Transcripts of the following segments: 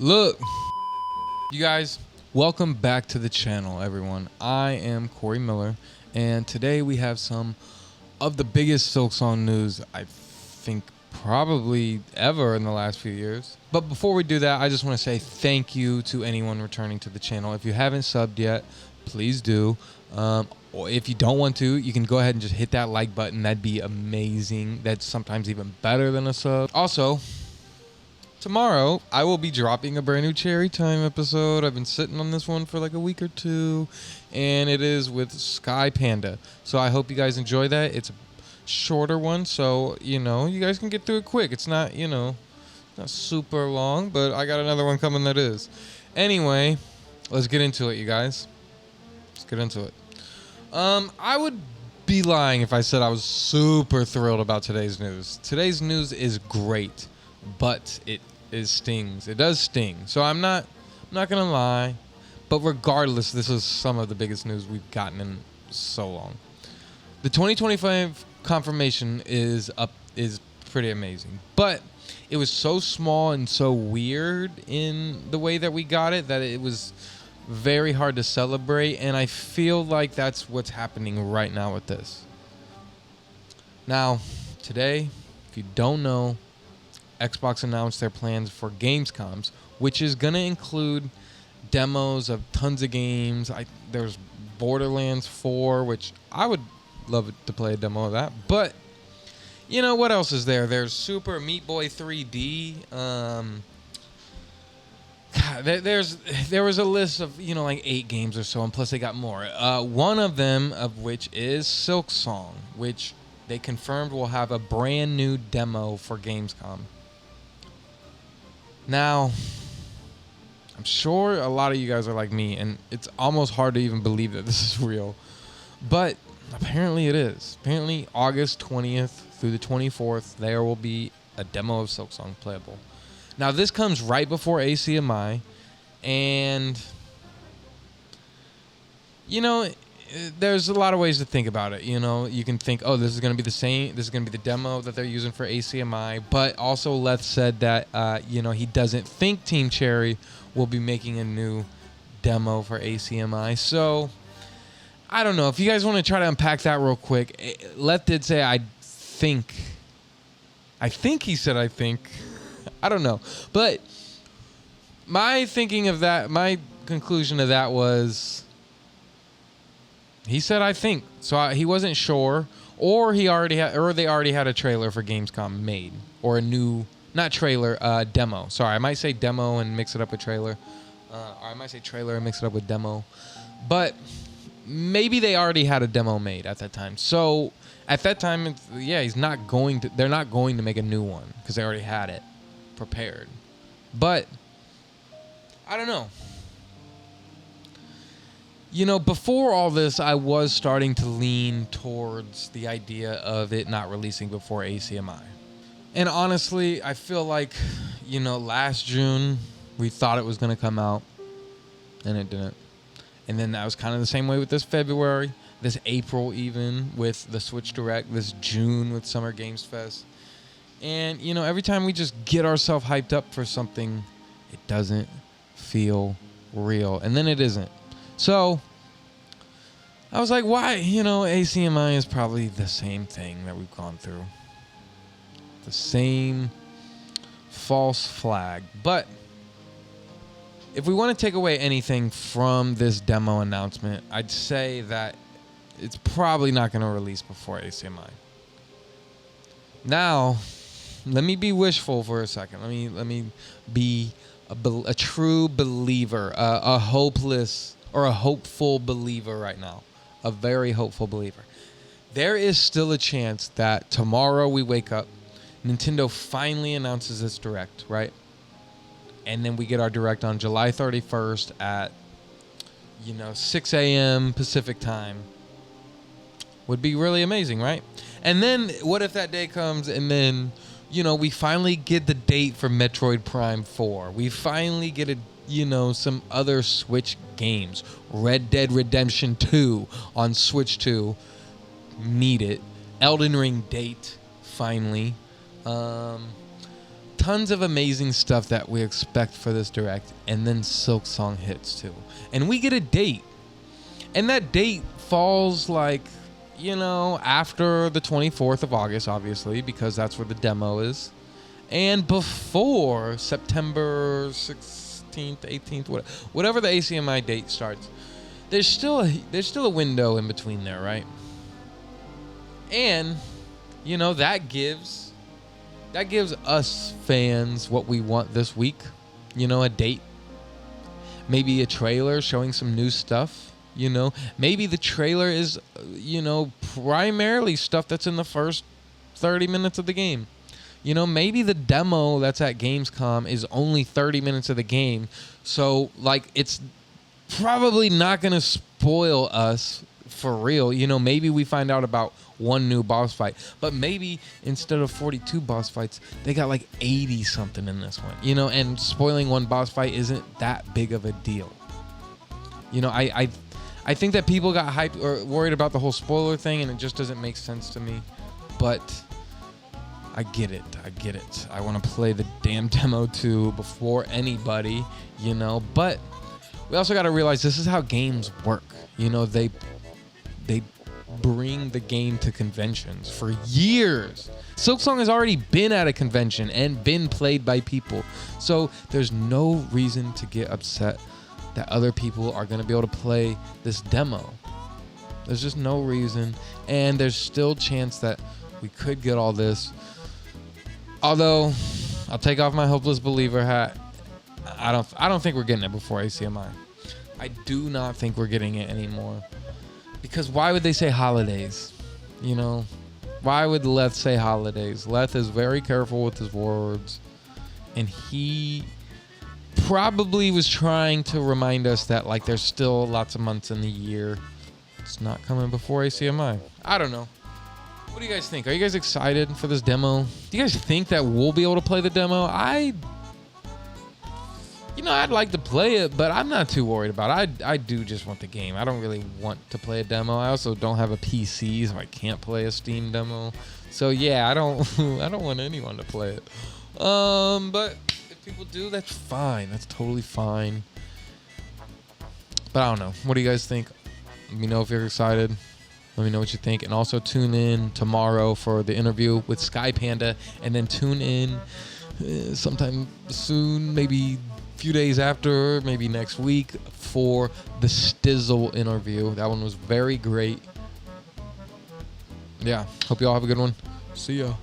Look, you guys, welcome back to the channel, everyone. I am Corey Miller, and today we have some of the biggest Silksong news I think probably ever in the last few years. But before we do that, I just want to say thank you to anyone returning to the channel. If you haven't subbed yet, please do. Or if you don't want to, you can go ahead and just hit that like button. That'd be amazing. That's sometimes even better than a sub. Also, tomorrow, I will be dropping a brand new Cherry Time episode. I've been sitting on this one for like a week or two, and it is with Sky Panda. So I hope you guys enjoy that. It's a shorter one, so, you guys can get through it quick. It's not, not super long, but I got another one coming that is. Anyway, let's get into it, you guys. Let's get into it. I would be lying if I said I was super thrilled about today's news. Today's news is great, but it stings. It does sting. So I'm not gonna lie. But regardless, this is some of the biggest news we've gotten in so long. The 2025 confirmation is pretty amazing. But it was so small and so weird in the way that we got it that it was very hard to celebrate, and I feel like that's what's happening right now with this. Now, today, if you don't know, Xbox announced their plans for Gamescoms, which is going to include demos of tons of games. There's Borderlands 4, which I would love to play a demo of that. But, what else is there? There's Super Meat Boy 3D. There was a list of, like 8 games or so, and plus they got more. One of them of which is Silksong, which they confirmed will have a brand new demo for Gamescom. Now, I'm sure a lot of you guys are like me, and it's almost hard to even believe that this is real. But apparently it is. Apparently August 20th through the 24th, there will be a demo of Silksong playable. Now, this comes right before ACMI, and, there's a lot of ways to think about it. You can think, oh, this is going to be the same. This is going to be the demo that they're using for ACMI. But also, Leth said that, he doesn't think Team Cherry will be making a new demo for ACMI. So, I don't know. If you guys want to try to unpack that real quick, Leth did say, I think he said, I think. I don't know. But my thinking of that, my conclusion of that was, he said, I think. So he wasn't sure, or they already had a trailer for Gamescom made, or a new, not trailer, demo. Sorry, I might say demo and mix it up with trailer. Or I might say trailer and mix it up with demo. But maybe they already had a demo made at that time. So at that time, they're not going to make a new one because they already had it prepared. But I don't know. Before all this, I was starting to lean towards the idea of it not releasing before ACMI. And honestly, I feel like, last June, we thought it was going to come out, and it didn't. And then that was kind of the same way with this February, this April even, with the Switch Direct, this June with Summer Games Fest. And, every time we just get ourselves hyped up for something, it doesn't feel real. And then it isn't. So, I was like, why? ACMI is probably the same thing that we've gone through. The same false flag. But if we want to take away anything from this demo announcement, I'd say that it's probably not going to release before ACMI. Now, let me be wishful for a second. Let me be a true believer, a hopeful believer right now, a very hopeful believer. There is still a chance that tomorrow we wake up, Nintendo finally announces its Direct, right? And then we get our Direct on July 31st at, 6 a.m. Pacific time. Would be really amazing, right? And then what if that day comes and then, we finally get the date for Metroid Prime 4. We finally get some other Switch games. Red Dead Redemption 2 on Switch 2. Need it. Elden Ring date, finally. tons of amazing stuff that we expect for this direct, and then Silksong hits too. And we get a date. And that date falls like, you know, after the 24th of August, obviously, because that's where the demo is. And before September 16th, 18th, whatever the ACMI date starts. There's still a window in between there, right? And, you know, that gives us fans what we want this week. You know, a date. Maybe a trailer showing some new stuff. You know, maybe the trailer is, you know, primarily stuff that's in the first 30 minutes of the game. You know, maybe the demo that's at Gamescom is only 30 minutes of the game. So, like, it's probably not going to spoil us for real. You know, maybe we find out about one new boss fight. But maybe instead of 42 boss fights, they got like 80 something in this one. You know, and spoiling one boss fight isn't that big of a deal. You know, I think that people got hyped or worried about the whole spoiler thing, and it just doesn't make sense to me. But I get it. I want to play the damn demo too before anybody, you know. But we also got to realize this is how games work. You know, they bring the game to conventions for years. Silksong has already been at a convention and been played by people. So there's no reason to get upset that other people are going to be able to play this demo. There's just no reason. And there's still chance that we could get all this. Although, I'll take off my hopeless believer hat. I don't think we're getting it before ACMI. I do not think we're getting it anymore. Because why would they say holidays? You know? Why would Leth say holidays? Leth is very careful with his words. And he probably was trying to remind us that, like, there's still lots of months in the year. It's not coming before ACMI. I don't know. What do you guys think? Are you guys excited for this demo? Do you guys think that we'll be able to play the demo? I'd like to play it, but I'm not too worried about it. I do just want the game. I don't really want to play a demo. I also don't have a PC, so I can't play a Steam demo. So yeah, I don't want anyone to play it. But if people do, that's fine. That's totally fine. But I don't know. What do you guys think? Let me know if you're excited. Let me know what you think. And also tune in tomorrow for the interview with Sky Panda. And then tune in sometime soon, maybe a few days after, maybe next week, for the Stizzle interview. That one was very great. Yeah. Hope you all have a good one. See ya.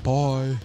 Bye.